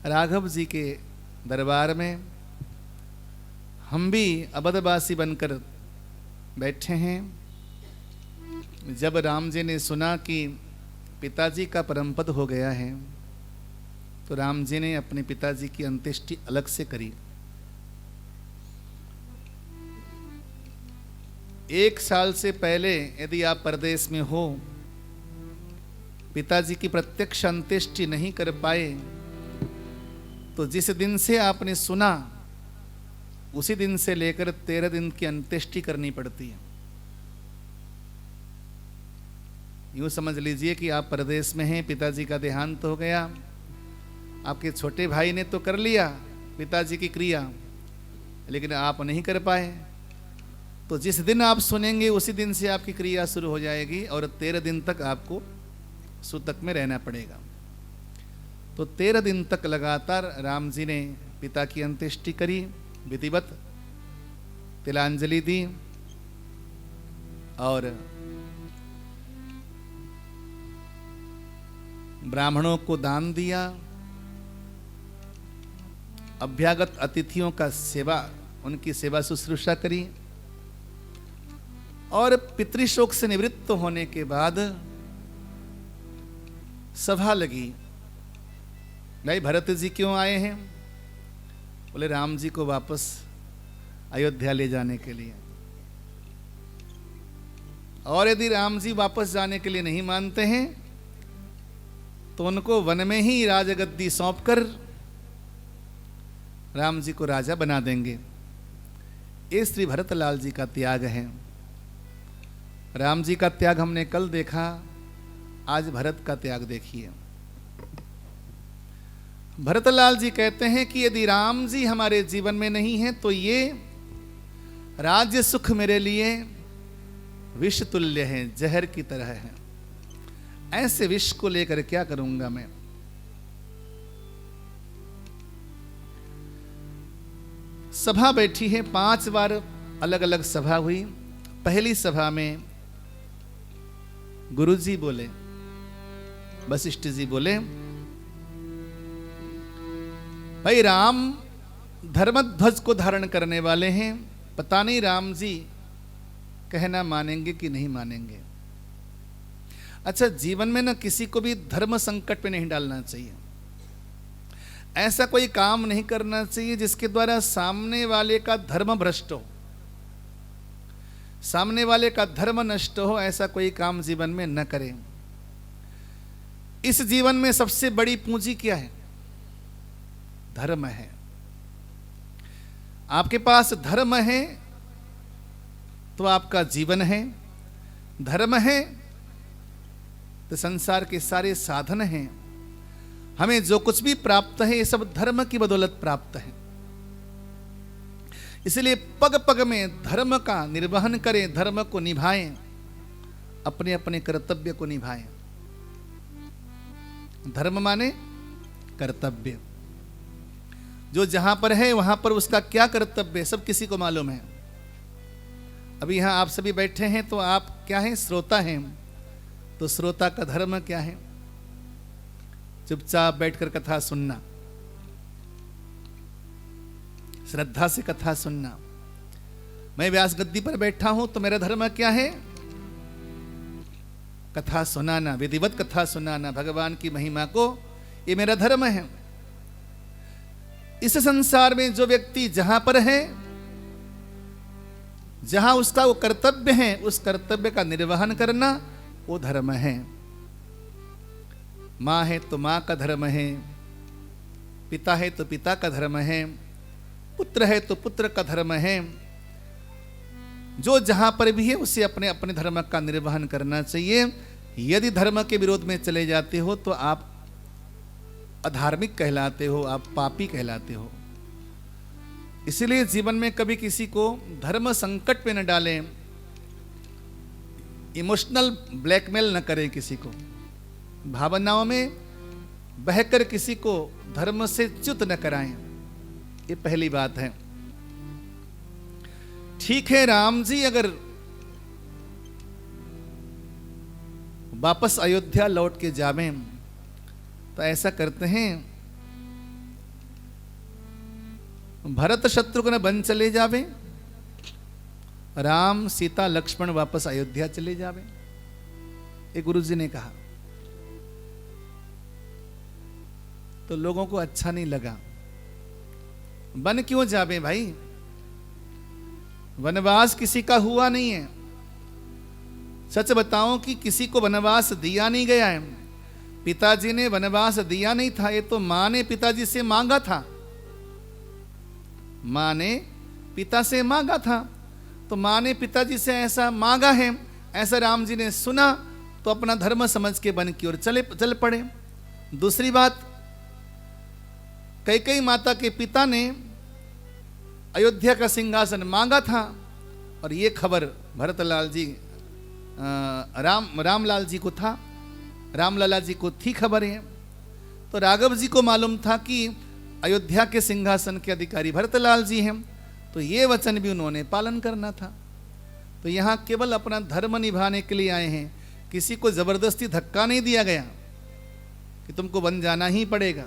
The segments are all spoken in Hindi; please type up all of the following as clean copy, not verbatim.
राघव जी के दरबार में हम भी अबधवासी बनकर बैठे हैं। जब राम जी ने सुना कि पिताजी का परमपद हो गया है तो राम जी ने अपने पिताजी की अंत्येष्टि अलग से करी। 1 साल से पहले यदि आप परदेश में हो, पिताजी की प्रत्यक्ष अंत्येष्टि नहीं कर पाए, तो जिस दिन से आपने सुना उसी दिन से लेकर 13 दिन की अंत्येष्टि करनी पड़ती है। यूं समझ लीजिए कि आप परदेश में हैं, पिताजी का देहांत हो गया, आपके छोटे भाई ने तो कर लिया पिताजी की क्रिया, लेकिन आप नहीं कर पाए, तो जिस दिन आप सुनेंगे उसी दिन से आपकी क्रिया शुरू हो जाएगी और 13 दिन तक आपको सूतक में रहना पड़ेगा। तो 13 दिन तक लगातार राम जी ने पिता की अंत्येष्टि करी, विधिवत तिलांजलि दी और ब्राह्मणों को दान दिया, अभ्यागत अतिथियों का उनकी सेवा शुश्रूषा करी और पितृशोक से निवृत्त होने के बाद सभा लगी। भाई भरत जी क्यों आए हैं? बोले राम जी को वापस अयोध्या ले जाने के लिए। और यदि राम जी वापस जाने के लिए नहीं मानते हैं तो उनको वन में ही राजगद्दी सौंपकर राम जी को राजा बना देंगे। ये श्री भरतलाल जी का त्याग है। राम जी का त्याग हमने कल देखा, आज भरत का त्याग देखिए। भरतलाल जी कहते हैं कि यदि राम जी हमारे जीवन में नहीं है तो ये राज्य सुख मेरे लिए विष तुल्य है, जहर की तरह है। ऐसे विष को लेकर क्या करूंगा मैं? सभा बैठी है, 5 बार अलग अलग सभा हुई। पहली सभा में गुरु जी बोले, वशिष्ठ जी बोले, भाई राम धर्मध्वज को धारण करने वाले हैं, पता नहीं राम जी कहना मानेंगे कि नहीं मानेंगे। अच्छा, जीवन में ना किसी को भी धर्म संकट में नहीं डालना चाहिए। ऐसा कोई काम नहीं करना चाहिए जिसके द्वारा सामने वाले का धर्म भ्रष्ट हो, सामने वाले का धर्म नष्ट हो। ऐसा कोई काम जीवन में न करें। इस जीवन में सबसे बड़ी पूंजी क्या है? धर्म है। आपके पास धर्म है तो आपका जीवन है, धर्म है तो संसार के सारे साधन हैं। हमें जो कुछ भी प्राप्त है ये सब धर्म की बदौलत प्राप्त है। इसलिए पग पग में धर्म का निर्वहन करें, धर्म को निभाएं, अपने अपने कर्तव्य को निभाएं। धर्म माने कर्तव्य। जो जहां पर है वहां पर उसका क्या कर्तव्य है सब किसी को मालूम है। अभी यहां आप सभी बैठे हैं तो आप क्या हैं? श्रोता हैं। तो श्रोता का धर्म क्या है? चुपचाप बैठकर कथा सुनना, श्रद्धा से कथा सुनना। मैं व्यास गद्दी पर बैठा हूं तो मेरा धर्म क्या है? कथा सुनाना, विधिवत कथा सुनाना, भगवान की महिमा को, ये मेरा धर्म है। इस संसार में जो व्यक्ति जहां पर है, जहां उसका वो कर्तव्य है, उस कर्तव्य का निर्वहन करना वो धर्म है। मां है तो मां का धर्म है, पिता है तो पिता का धर्म है, पुत्र है तो पुत्र का धर्म है। जो जहां पर भी है उसे अपने अपने धर्म का निर्वहन करना चाहिए। यदि धर्म के विरोध में चले जाते हो तो आप अधार्मिक कहलाते हो, आप पापी कहलाते हो। इसलिए जीवन में कभी किसी को धर्म संकट में न डालें, इमोशनल ब्लैकमेल न करें, किसी को भावनाओं में बहकर किसी को धर्म से च्युत न कराएं। ये पहली बात है। ठीक है, राम जी अगर वापस अयोध्या लौट के जावें तो ऐसा करते हैं भरत शत्रुघ्न वन चले जावे, राम सीता लक्ष्मण वापस अयोध्या चले जावे। ये गुरु जी ने कहा। तो लोगों को अच्छा नहीं लगा। वन क्यों जावे भाई, वनवास किसी का हुआ नहीं है। सच बताओ कि किसी को वनवास दिया नहीं गया है। पिताजी ने वनवास दिया नहीं था, ये तो मां ने पिताजी से मांगा था। मां ने पिता से मांगा था, तो मां ने पिताजी से ऐसा मांगा है, ऐसा राम जी ने सुना तो अपना धर्म समझ के वन की ओर चल पड़े। दूसरी बात, कैकेयी माता के पिता ने अयोध्या का सिंहासन मांगा था, और ये खबर भरतलाल जी रामलाल जी को था, रामलाला जी को थी खबर है। तो राघव जी को मालूम था कि अयोध्या के सिंहासन के अधिकारी भरतलाल जी हैं, तो ये वचन भी उन्होंने पालन करना था। तो यहाँ केवल अपना धर्म निभाने के लिए आए हैं, किसी को जबरदस्ती धक्का नहीं दिया गया कि तुमको वन जाना ही पड़ेगा।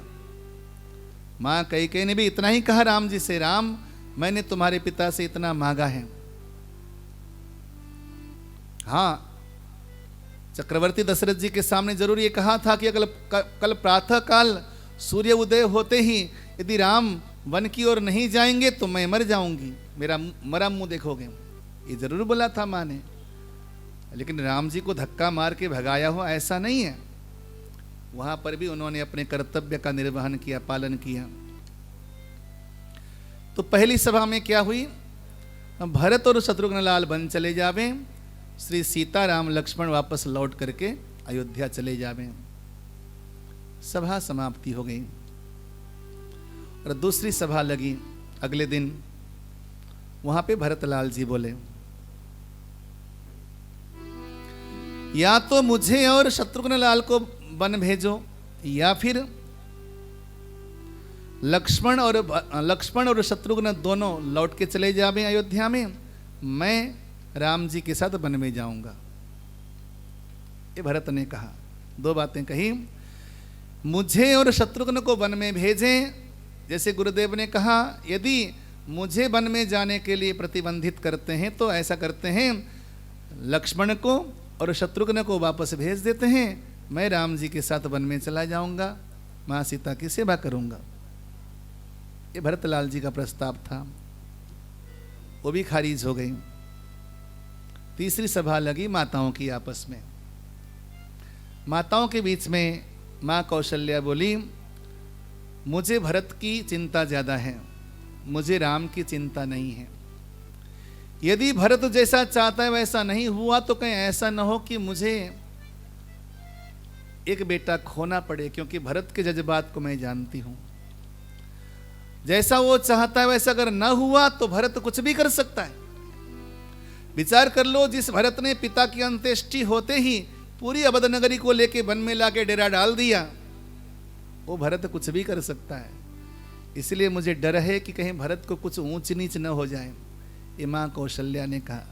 माँ कैकेयी ने भी इतना ही कहा राम जी से, राम मैंने तुम्हारे पिता से इतना मांगा है। हाँ, चक्रवर्ती दशरथ जी के सामने जरूर ये कहा था कि कल प्रातः काल सूर्य उदय होते ही यदि राम वन की ओर नहीं जाएंगे तो मैं मर जाऊंगी, मेरा मरा मुंह देखोगे, ये जरूर बोला था मां ने। लेकिन राम जी को धक्का मार के भगाया हो ऐसा नहीं है, वहां पर भी उन्होंने अपने कर्तव्य का निर्वहन किया, पालन किया। तो पहली सभा में क्या हुई, भरत और शत्रुघ्न लाल वन चले जावे, श्री सीता राम लक्ष्मण वापस लौट करके अयोध्या चले जावे। सभा समाप्ति हो गई और दूसरी सभा लगी अगले दिन। वहां पे भरतलाल जी बोले, या तो मुझे और शत्रुघ्न लाल को वन भेजो, या फिर लक्ष्मण और शत्रुघ्न दोनों लौट के चले जावे अयोध्या में, मैं राम जी के साथ वन में जाऊंगा। ये भरत ने कहा। दो बातें कही, मुझे और शत्रुघ्न को वन में भेजें, जैसे गुरुदेव ने कहा यदि मुझे वन में जाने के लिए प्रतिबंधित करते हैं तो ऐसा करते हैं, लक्ष्मण को और शत्रुघ्न को वापस भेज देते हैं, मैं राम जी के साथ वन में चला जाऊंगा, माँ सीता की सेवा करूंगा। ये भरतलाल जी का प्रस्ताव था, वो भी खारिज हो गई। तीसरी सभा लगी माताओं की आपस में। माताओं के बीच में माँ कौशल्या बोली, मुझे भरत की चिंता ज्यादा है, मुझे राम की चिंता नहीं है। यदि भरत जैसा चाहता है वैसा नहीं हुआ तो कहीं ऐसा न हो कि मुझे एक बेटा खोना पड़े, क्योंकि भरत के जज्बात को मैं जानती हूं। जैसा वो चाहता है वैसा अगर न हुआ तो भरत कुछ भी कर सकता है। विचार कर लो, जिस भरत ने पिता की अंत्येष्टि होते ही पूरी अवध नगरी को लेके वन में लाके डेरा डाल दिया, वो भरत कुछ भी कर सकता है। इसलिए मुझे डर है कि कहीं भरत को कुछ ऊंच नीच न हो जाए। ये माँ कौशल्या ने कहा।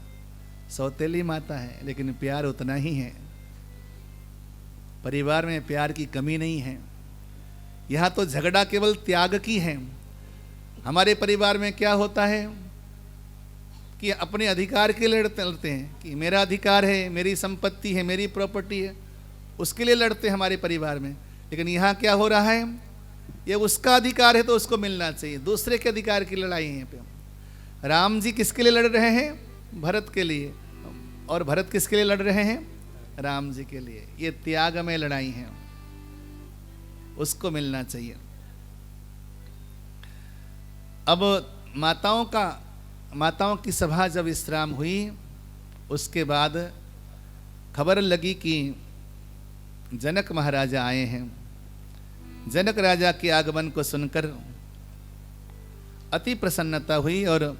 सौतेली माता है लेकिन प्यार उतना ही है, परिवार में प्यार की कमी नहीं है। यहाँ तो झगड़ा केवल त्याग की है। हमारे परिवार में क्या होता है कि अपने अधिकार के लिए लड़ते हैं कि मेरा अधिकार है, मेरी संपत्ति है, मेरी प्रॉपर्टी है, उसके लिए लड़ते हैं हमारे परिवार में। लेकिन यहाँ क्या हो रहा है, ये उसका अधिकार है तो उसको मिलना चाहिए, दूसरे के अधिकार की लड़ाई है यहाँ पे। राम जी किसके लिए लड़ रहे हैं, भरत के लिए, और भरत किसके लिए लड़ रहे हैं, राम जी के लिए। ये त्याग में लड़ाई है, उसको मिलना चाहिए। अब माताओं की सभा जब विश्राम हुई, उसके बाद खबर लगी कि जनक महाराजा आए हैं। जनक राजा के आगमन को सुनकर अति प्रसन्नता हुई और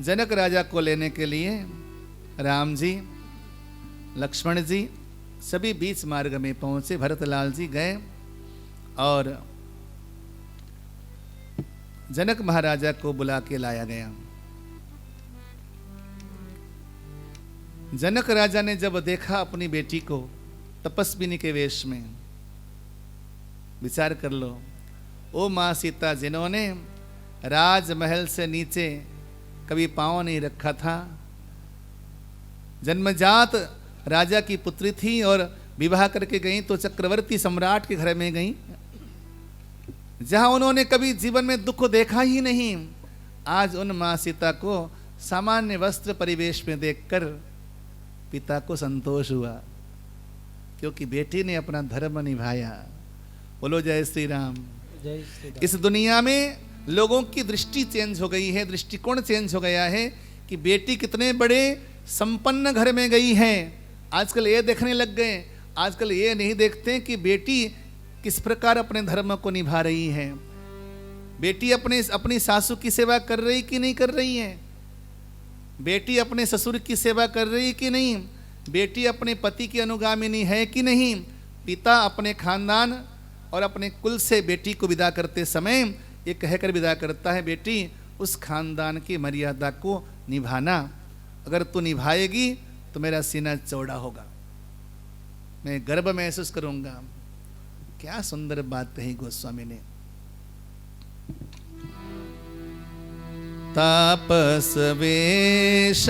जनक राजा को लेने के लिए राम जी, लक्ष्मण जी सभी बीच मार्ग में पहुंचे। भरतलाल जी गए और जनक महाराजा को बुला के लाया गया। जनक राजा ने जब देखा अपनी बेटी को तपस्विनी के वेश में, विचार कर लो, ओ माँ सीता जिन्होंने राजमहल से नीचे कभी पांव नहीं रखा था। जन्मजात राजा की पुत्री थी और विवाह करके गई तो चक्रवर्ती सम्राट के घर में गई, जहां उन्होंने कभी जीवन में दुख देखा ही नहीं। आज उन मां सीता को सामान्य वस्त्र परिवेश में देखकर पिता को संतोष हुआ, क्योंकि बेटी ने अपना धर्म निभाया। बोलो जय श्री राम। जय श्री राम। इस दुनिया में लोगों की दृष्टि चेंज हो गई है, दृष्टिकोण चेंज हो गया है कि बेटी कितने बड़े संपन्न घर में गई है। आजकल ये देखने लग गए, आजकल ये नहीं देखते कि बेटी किस प्रकार अपने धर्म को निभा रही है। बेटी अपनी सासू की सेवा कर रही कि नहीं कर रही है, बेटी अपने ससुर की सेवा कर रही कि नहीं, बेटी अपने पति की अनुगामिनी है कि नहीं। पिता अपने खानदान और अपने कुल से बेटी को विदा करते समय ये कहकर विदा करता है, बेटी उस खानदान की मर्यादा को निभाना, अगर तू निभाएगी तो मेरा सीना चौड़ा होगा, मैं गर्व महसूस करूंगा। क्या सुंदर बात कही गोस्वामी ने। तापस वेश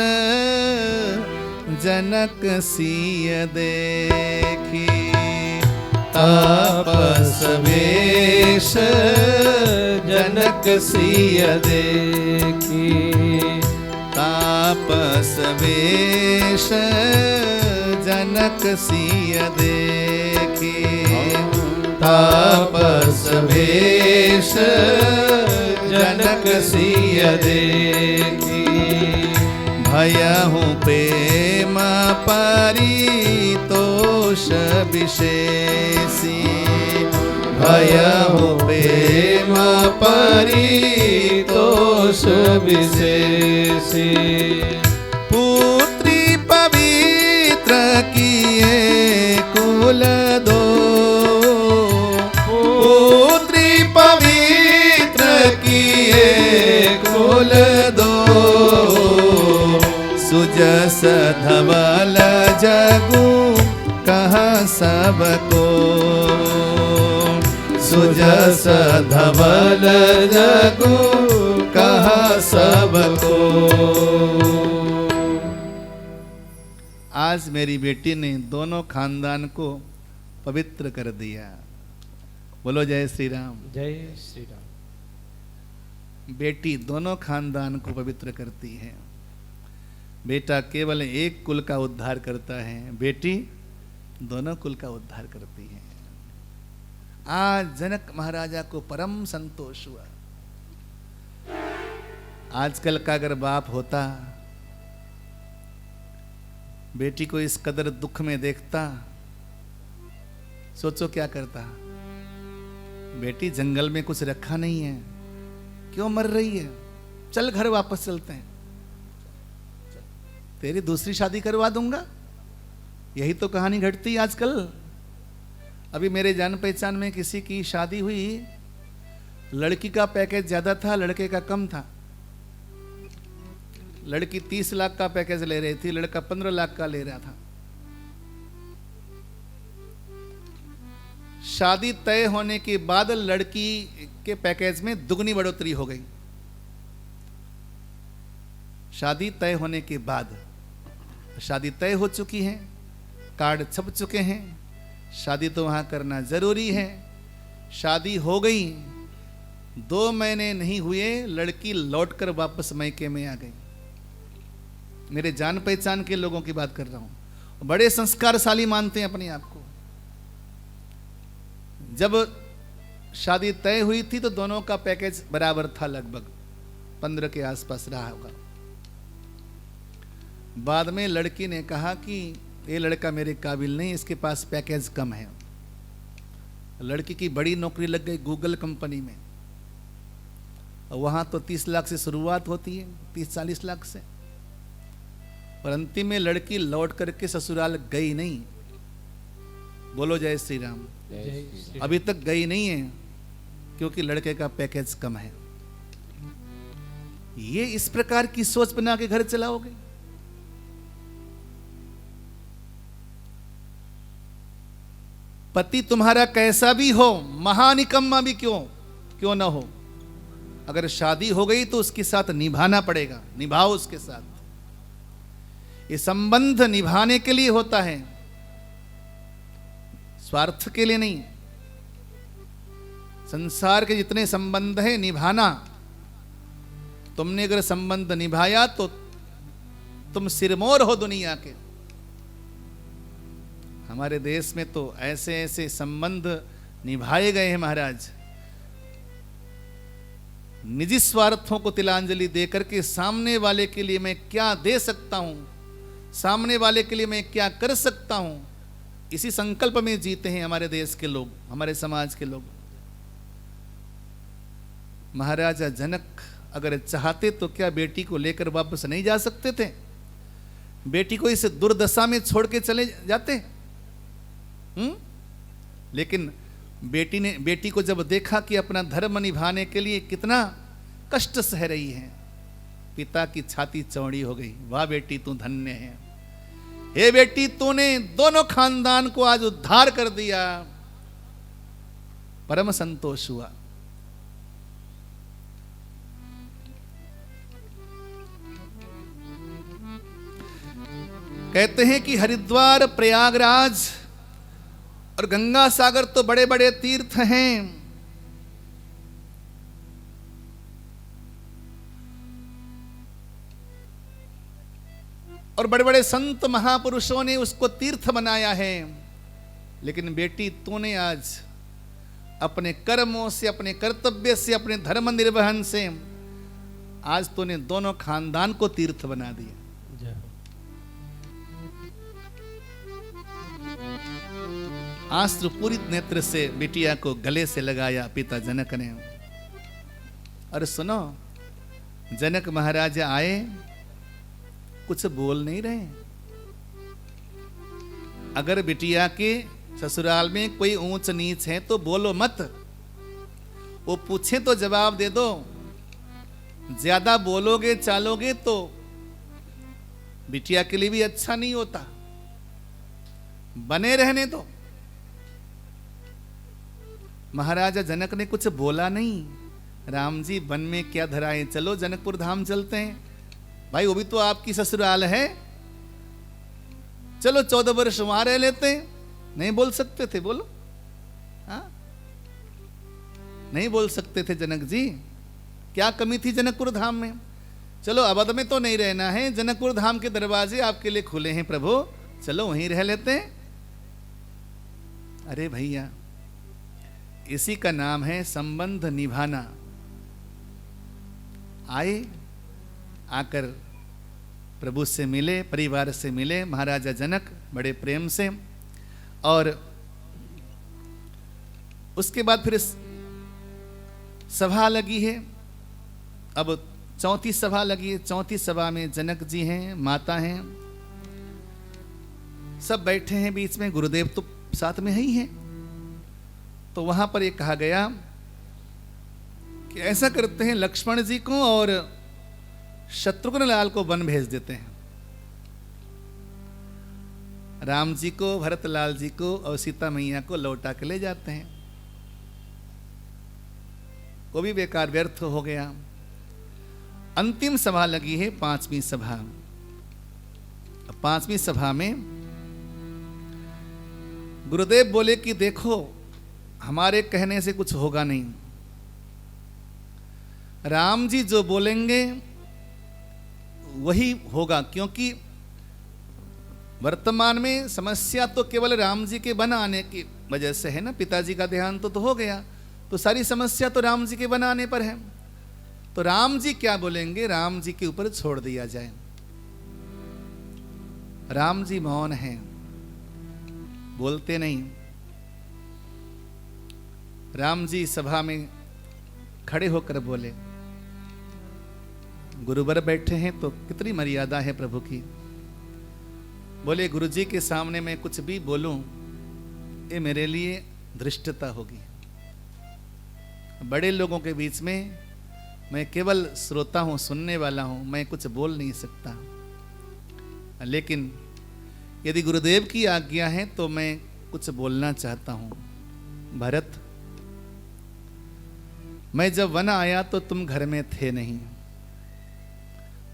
जनक सिय देखी, तापस वेश जनक सिय देखी, तापस वेश जनक सिय देखी, तापस वेश जनक सिय देखी, भयहु प्रेम परितोष विशेषी, भयहु प्रेम परितोष विशेषी, पुत्री पवित्र किए कुल दो, पुत्री पवित्र किए कुल दो, सुजस धवल जगु कह सबको, सुजस धवल जगु कह सबको। आज मेरी बेटी ने दोनों खानदान को पवित्र कर दिया। बोलो जय श्री राम। जय श्री राम। बेटी दोनों खानदान को पवित्र करती है। बेटा केवल एक कुल का उद्धार करता है, बेटी दोनों कुल का उद्धार करती है। आज जनक महाराजा को परम संतोष हुआ। आजकल का अगर बाप होता, बेटी को इस कदर दुख में देखता, सोचो क्या करता। बेटी जंगल में कुछ रखा नहीं है, क्यों मर रही है, चल घर वापस चलते हैं, तेरी दूसरी शादी करवा दूंगा। यही तो कहानी घटती आजकल। अभी मेरे जान पहचान में किसी की शादी हुई, लड़की का पैकेज ज्यादा था, लड़के का कम था। लड़की 30 लाख का पैकेज ले रही थी, लड़का 15 लाख का ले रहा था। शादी तय होने के बाद लड़की के पैकेज में दुगनी बढ़ोतरी हो गई। शादी तय होने के बाद, शादी तय हो चुकी है, कार्ड छप चुके हैं, शादी तो वहां करना जरूरी है। शादी हो गई, 2 महीने नहीं हुए लड़की लौटकर वापस मायके में आ गई। मेरे जान पहचान के लोगों की बात कर रहा हूं, बड़े संस्कारशाली मानते हैं अपने आप को। जब शादी तय हुई थी तो दोनों का पैकेज बराबर था, लगभग 15 के आसपास रहा होगा। बाद में लड़की ने कहा कि ये लड़का मेरे काबिल नहीं, इसके पास पैकेज कम है। लड़की की बड़ी नौकरी लग गई गूगल कंपनी में, वहां तो 30 लाख से शुरुआत होती है, 30-40 लाख से। और अंतिम में लड़की लौट करके ससुराल गई नहीं। बोलो जय श्री राम। अभी तक गई नहीं है क्योंकि लड़के का पैकेज कम है। ये इस प्रकार की सोच बना के घर चलाओगे? पति तुम्हारा कैसा भी हो, महानिकम्मा भी क्यों ना हो, अगर शादी हो गई तो उसके साथ निभाना पड़ेगा, निभाओ उसके साथ। ये संबंध निभाने के लिए होता है, स्वार्थ के लिए नहीं। संसार के जितने संबंध हैं निभाना, तुमने अगर संबंध निभाया तो तुम सिरमौर हो दुनिया के। हमारे देश में तो ऐसे ऐसे संबंध निभाए गए हैं महाराज, निजी स्वार्थों को तिलांजलि देकर के सामने वाले के लिए मैं क्या दे सकता हूं, सामने वाले के लिए मैं क्या कर सकता हूं, इसी संकल्प में जीते हैं हमारे देश के लोग, हमारे समाज के लोग। महाराजा जनक अगर चाहते तो क्या बेटी को लेकर वापस नहीं जा सकते थे? बेटी को इस दुर्दशा में छोड़ के चले जाते? लेकिन बेटी को जब देखा कि अपना धर्म निभाने के लिए कितना कष्ट सह रही है, पिता की छाती चौड़ी हो गई। वाह बेटी तू धन्य है, हे बेटी तूने दोनों खानदान को आज उद्धार कर दिया। परम संतोष हुआ। कहते हैं कि हरिद्वार, प्रयागराज और गंगा सागर तो बड़े बड़े तीर्थ हैं, और बड़े बड़े संत महापुरुषों ने उसको तीर्थ बनाया है। लेकिन बेटी तूने आज अपने कर्मों से, अपने कर्तव्य से, अपने धर्म निर्वहन से आज तूने दोनों खानदान को तीर्थ बना दिया। आश्रुपूरित नेत्र से बिटिया को गले से लगाया पिता जनक ने। और सुनो, जनक महाराजा आए, कुछ बोल नहीं रहे। अगर बिटिया के ससुराल में कोई ऊंच नीच है तो बोलो मत, वो पूछे तो जवाब दे दो। ज्यादा बोलोगे चालोगे तो बिटिया के लिए भी अच्छा नहीं होता, बने रहने दो। महाराजा जनक ने कुछ बोला नहीं। राम जी वन में क्या धराए, चलो जनकपुर धाम चलते हैं। भाई वो भी तो आपकी ससुराल है, चलो 14 वर्ष वहां रह लेते हैं। नहीं बोल सकते थे? बोलो। हाँ, नहीं बोल सकते थे जनक जी? क्या कमी थी जनकपुर धाम में? चलो अवध में तो नहीं रहना है, जनकपुर धाम के दरवाजे आपके लिए खुले हैं प्रभु, चलो वहीं रह लेते हैं। अरे भैया, इसी का नाम है संबंध निभाना। आए, आकर प्रभु से मिले, परिवार से मिले महाराजा जनक बड़े प्रेम से। और उसके बाद फिर सभा लगी है। अब चौथी सभा लगी है। चौथी सभा में जनक जी हैं, माता हैं, सब बैठे हैं। बीच में गुरुदेव तो साथ में ही हैं। तो वहां पर ये कहा गया कि ऐसा करते हैं, लक्ष्मण जी को और शत्रुघ्न लाल को वन भेज देते हैं। राम जी को, भरत लाल जी को और सीता मैया को लौटा के ले जाते हैं। वो भी बेकार व्यर्थ हो गया। अंतिम सभा लगी है, 5वीं सभा। 5वीं सभा में गुरुदेव बोले कि देखो, हमारे कहने से कुछ होगा नहीं। राम जी जो बोलेंगे वही होगा, क्योंकि वर्तमान में समस्या तो केवल राम जी के बन आने की वजह से है ना। पिताजी का देहांत तो हो गया, तो सारी समस्या तो राम जी के बन आने पर है। तो राम जी क्या बोलेंगे, राम जी के ऊपर छोड़ दिया जाए। राम जी मौन हैं, बोलते नहीं। राम जी सभा में खड़े होकर बोले। गुरुवर बैठे हैं तो कितनी मर्यादा है प्रभु की। बोले, गुरुजी के सामने मैं कुछ भी बोलूं, ये मेरे लिए धृष्टता होगी। बड़े लोगों के बीच में मैं केवल श्रोता हूं, सुनने वाला हूं, मैं कुछ बोल नहीं सकता। लेकिन यदि गुरुदेव की आज्ञा है तो मैं कुछ बोलना चाहता हूं। भरत, मैं जब वन आया तो तुम घर में थे नहीं,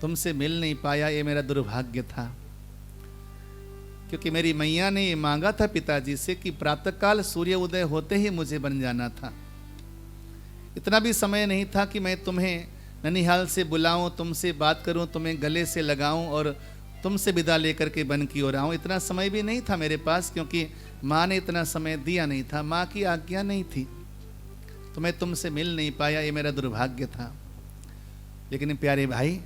तुमसे मिल नहीं पाया, ये मेरा दुर्भाग्य था। क्योंकि मेरी मैया ने ये मांगा था पिताजी से कि प्रातःकाल सूर्य उदय होते ही मुझे बन जाना था। इतना भी समय नहीं था कि मैं तुम्हें ननिहाल से बुलाऊं, तुमसे बात करूं, तुम्हें गले से लगाऊं और तुमसे विदा लेकर के वन की ओर आऊं। इतना समय भी नहीं था मेरे पास, क्योंकि माँ ने इतना समय दिया नहीं था, माँ की आज्ञा नहीं थी, तो मैं तुमसे मिल नहीं पाया, ये मेरा दुर्भाग्य था। लेकिन प्यारे भाई,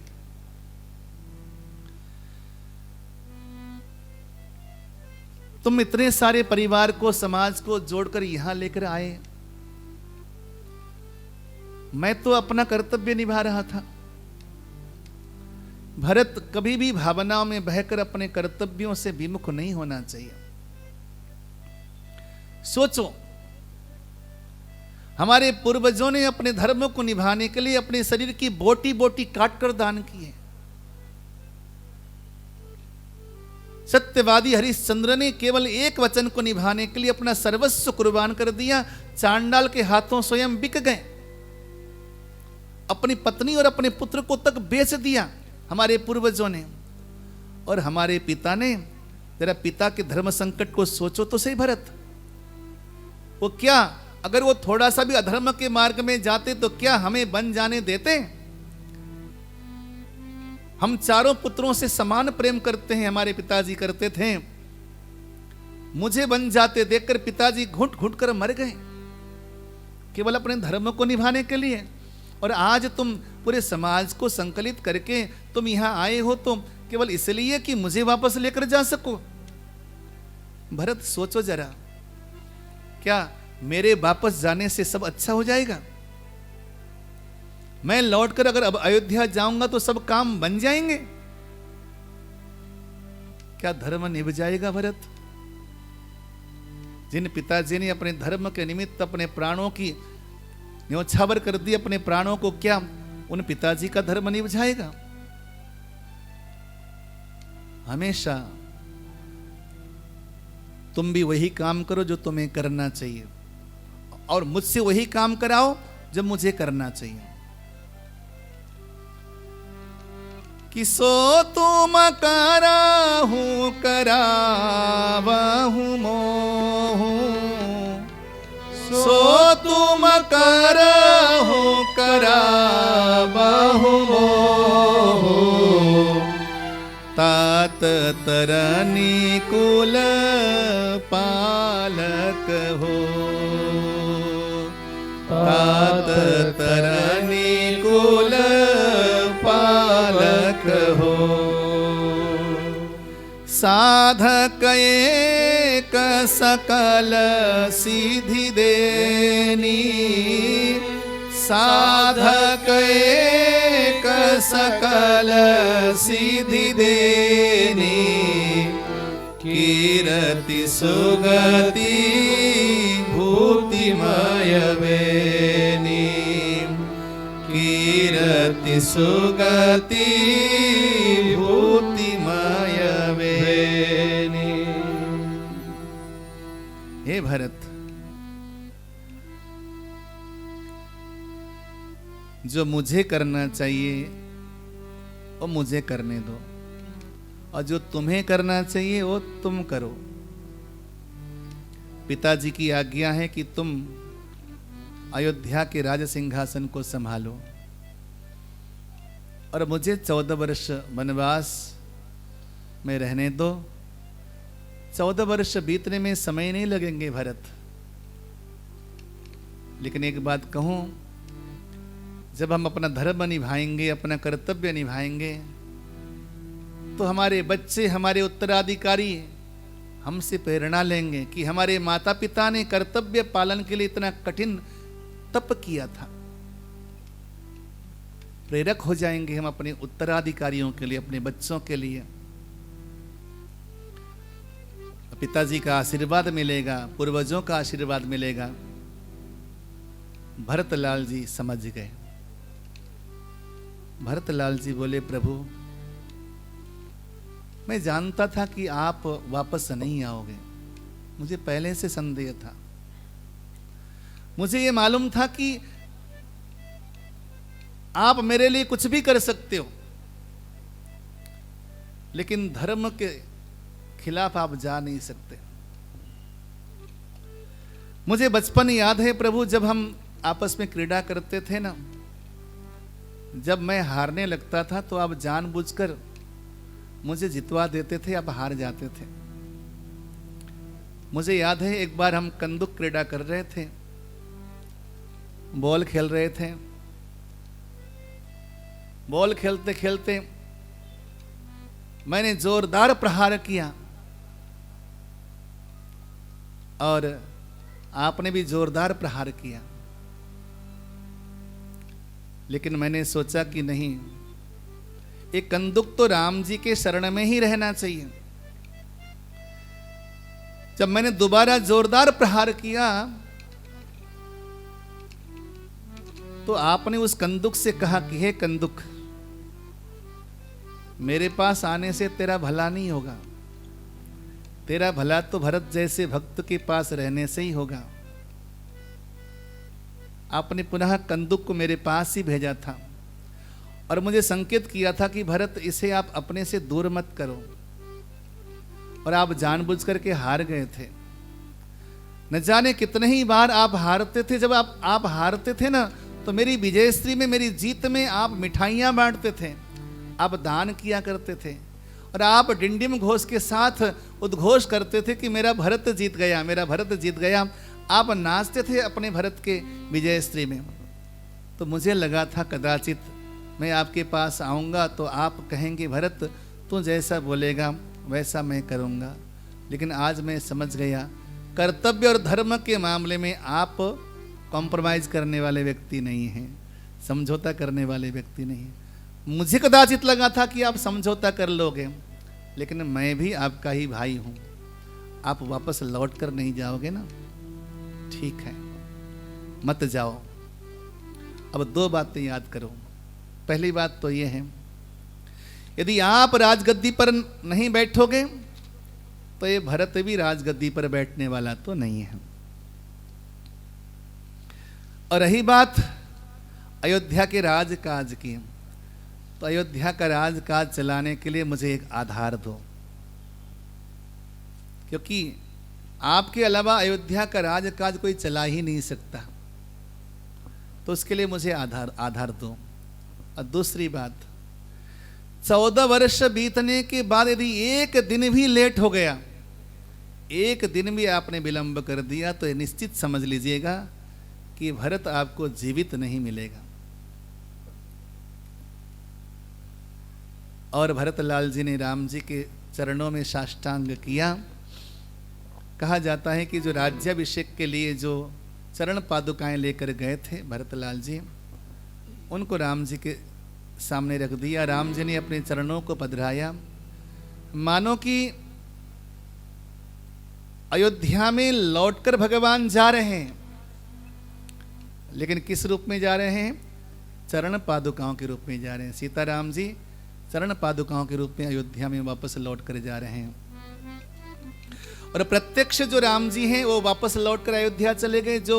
तुम इतने सारे परिवार को, समाज को जोड़कर यहां लेकर आए, मैं तो अपना कर्तव्य निभा रहा था। भरत, कभी भी भावनाओं में बहकर अपने कर्तव्यों से विमुख नहीं होना चाहिए। सोचो, हमारे पूर्वजों ने अपने धर्म को निभाने के लिए अपने शरीर की बोटी बोटी काटकर दान की है। सत्यवादी हरिश्चंद्र ने केवल एक वचन को निभाने के लिए अपना सर्वस्व कुर्बान कर दिया, चांडाल के हाथों स्वयं बिक गए, अपनी पत्नी और अपने पुत्र को तक बेच दिया हमारे पूर्वजों ने। और हमारे पिता ने, तेरा पिता के धर्म संकट को सोचो तो सही भरत, वो क्या, अगर वो थोड़ा सा भी अधर्म के मार्ग में जाते तो क्या हमें बन जाने देते? हम चारों पुत्रों से समान प्रेम करते हैं, हमारे पिताजी करते थे। मुझे बन जाते देखकर पिताजी घुट घुट कर मर गए, केवल अपने धर्म को निभाने के लिए। और आज तुम पूरे समाज को संकलित करके तुम यहां आए हो तो केवल इसलिए कि मुझे वापस लेकर जा सको। भरत, सोचो जरा, क्या मेरे वापस जाने से सब अच्छा हो जाएगा? मैं लौटकर अगर अब अयोध्या जाऊंगा तो सब काम बन जाएंगे? क्या धर्म निभ जाएगा भरत? जिन पिताजी ने अपने धर्म के निमित्त अपने प्राणों की न्योछावर कर दी, अपने प्राणों को, क्या उन पिताजी का धर्म निभ जाएगा? हमेशा तुम भी वही काम करो जो तुम्हें करना चाहिए, और मुझसे वही काम कराओ जो मुझे करना चाहिए। कि सो तुम कराहू करावहू मोहू, सो तुम कराहू करावहू मोहू, तात तरनी कुल पालक हो, तात तरनी कुल पालक हो। साधक एक सकल सिद्धि देनी, साधक एक सकल सिद्धि देनी, कीरति सुगति भूतिमय वेनी, कीरति सुगति भूतिमय वेनी। हे भरत, जो मुझे करना चाहिए वो मुझे करने दो, और जो तुम्हें करना चाहिए वो तुम करो। पिताजी की आज्ञा है कि तुम अयोध्या के राज सिंहासन को संभालो, और मुझे 14 वर्ष वनवास में रहने दो। 14 वर्ष बीतने में समय नहीं लगेंगे भरत। लेकिन एक बात कहूं, जब हम अपना धर्म निभाएंगे, अपना कर्तव्य निभाएंगे, तो हमारे बच्चे, हमारे उत्तराधिकारी हमसे प्रेरणा लेंगे कि हमारे माता पिता ने कर्तव्य पालन के लिए इतना कठिन तप किया था। प्रेरक हो जाएंगे हम अपने उत्तराधिकारियों के लिए, अपने बच्चों के लिए। पिताजी का आशीर्वाद मिलेगा, पूर्वजों का आशीर्वाद मिलेगा। भरतलाल जी समझ गए। भरतलाल जी बोले, प्रभु मैं जानता था कि आप वापस नहीं आओगे, मुझे पहले से संदेह था। मुझे ये मालूम था कि आप मेरे लिए कुछ भी कर सकते हो, लेकिन धर्म के खिलाफ आप जा नहीं सकते। मुझे बचपन याद है प्रभु, जब हम आपस में क्रीड़ा करते थे ना, जब मैं हारने लगता था तो आप जानबूझकर मुझे जितवा देते थे, आप हार जाते थे। मुझे याद है एक बार हम कंदुक क्रीड़ा कर रहे थे, बॉल खेल रहे थे। बॉल खेलते खेलते मैंने जोरदार प्रहार किया और आपने भी जोरदार प्रहार किया, लेकिन मैंने सोचा कि नहीं, एक कंदुक तो राम जी के शरण में ही रहना चाहिए। जब मैंने दोबारा जोरदार प्रहार किया तो आपने उस कंदुक से कहा कि हे कंदुक, मेरे पास आने से तेरा भला नहीं होगा, तेरा भला तो भरत जैसे भक्त के पास रहने से ही होगा। आपने पुनः कंदुक को मेरे पास ही भेजा था और मुझे संकेत किया था कि भरत, इसे आप अपने से दूर मत करो, और आप जानबूझ करके हार गए थे। न जाने कितने ही बार आप हारते थे। जब आप हारते थे ना, तो मेरी विजयश्री में, मेरी जीत में आप मिठाइयाँ बांटते थे, आप दान किया करते थे, और आप डिंडिम घोष के साथ उद्घोष करते थे कि मेरा भरत जीत गया, मेरा भरत जीत गया। आप नाचते थे अपने भरत के विजयश्री में। तो मुझे लगा था कदाचित मैं आपके पास आऊँगा तो आप कहेंगे, भरत तू जैसा बोलेगा वैसा मैं करूँगा। लेकिन आज मैं समझ गया, कर्तव्य और धर्म के मामले में आप कॉम्प्रोमाइज करने वाले व्यक्ति नहीं हैं, समझौता करने वाले व्यक्ति नहीं हैं। मुझे कदाचित लगा था कि आप समझौता कर लोगे, लेकिन मैं भी आपका ही भाई हूँ, आप वापस लौट कर नहीं जाओगे ना, ठीक है, मत जाओ। अब दो बातें याद करो। पहली बात तो ये है, यदि आप राजगद्दी पर नहीं बैठोगे तो ये भरत भी राजगद्दी पर बैठने वाला तो नहीं है। और रही बात अयोध्या के राजकाज की, तो अयोध्या का राजकाज चलाने के लिए मुझे एक आधार दो, क्योंकि आपके अलावा अयोध्या का राजकाज कोई चला ही नहीं सकता। तो उसके लिए मुझे आधार दो। और दूसरी बात, 14 वर्ष बीतने के बाद यदि एक दिन भी लेट हो गया, एक दिन भी आपने विलंब कर दिया, तो निश्चित समझ लीजिएगा कि भरत आपको जीवित नहीं मिलेगा। और भरतलाल जी ने राम जी के चरणों में साष्टांग किया। कहा जाता है कि जो राज्याभिषेक के लिए जो चरण पादुकाएं लेकर गए थे भरतलाल जी, उनको राम जी के सामने रख दिया। राम जी ने अपने चरणों को पधराया, मानो कि अयोध्या में लौटकर भगवान जा रहे हैं, लेकिन किस रूप में जा रहे हैं? चरण पादुकाओं के रूप में जा रहे हैं। सीताराम जी चरण पादुकाओं के रूप में अयोध्या में वापस लौट कर जा रहे हैं। और प्रत्यक्ष जो राम जी हैं वो वापस लौट कर अयोध्या चले गए। जो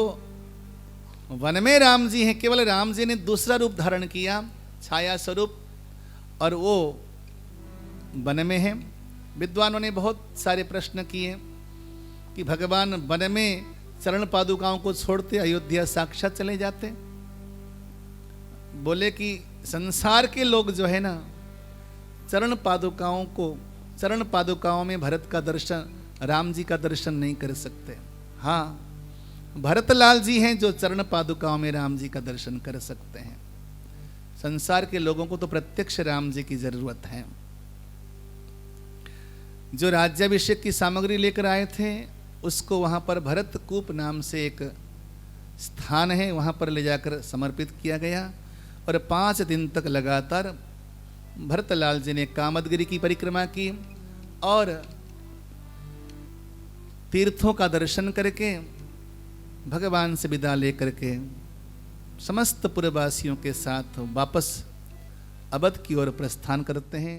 वन में राम जी हैं, केवल राम जी ने दूसरा रूप धारण किया, छाया स्वरूप, और वो वन में है। विद्वानों ने बहुत सारे प्रश्न किए कि भगवान वन में चरण पादुकाओं को छोड़ते अयोध्या साक्षात चले जाते। बोले कि संसार के लोग जो है ना, चरण पादुकाओं में भरत का दर्शन, राम जी का दर्शन नहीं कर सकते। हाँ, भरतलाल जी हैं जो चरण पादुकाओं में राम जी का दर्शन कर सकते हैं। संसार के लोगों को तो प्रत्यक्ष राम जी की जरूरत है। जो राज्याभिषेक की सामग्री लेकर आए थे, उसको वहां पर भरतकूप नाम से एक स्थान है, वहां पर ले जाकर समर्पित किया गया। और 5 दिन तक लगातार भरतलाल जी ने कामदगिरी की परिक्रमा की और तीर्थों का दर्शन करके भगवान से विदा लेकर के समस्त पुरवासियों के साथ वापस अवध की ओर प्रस्थान करते हैं।